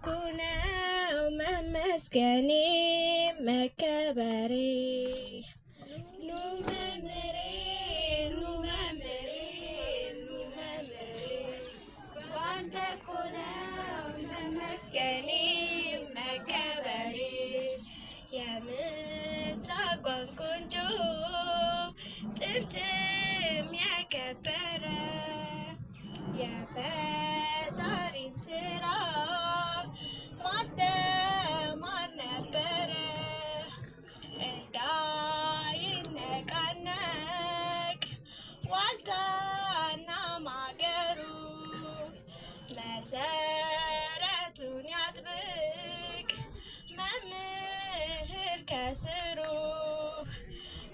እኮ ነው መመስገኔ መከበሬ ኑ መምህሬ ኑ መምህሬ ኑ መምህሬ ባንተ እኮ ነው መመስገኔ መከበሬ የምስራቋን ቆንጆ ጥንትም ያከበረ የፈጣሪን ስራ ማስተማር ነበረ እንዳይነቃነቅ ዋልታና ማገሩ መሰረቱን ያጥብቅ መምህር ከስሩ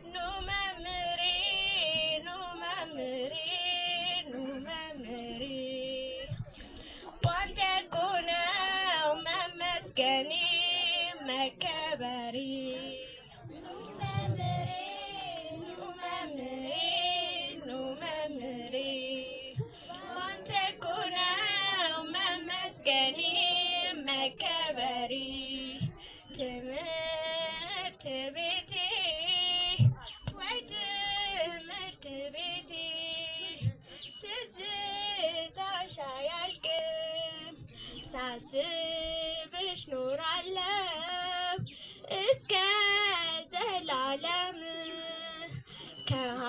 ኑ መምህሬ ኑ መምህሬ ኑ መምህሬ ባንተ እኮ ነው መመስገኔ መከበሬ ኑ መምህሬ ኑ መምህሬ ኑ መምህሬ ባንተ እኮ ነው መመስገኔ መከበሬ ትምህርት ቤቴ ወይ ትምህርት ቤቴ ትዝታሽ አያልቅም ሳስብሽ ኖራለሁ እስከ ዘላለም ከሀ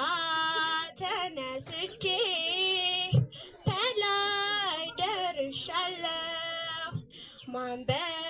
ተነስቼ ከላይ ደርሻለሁ ማንበብ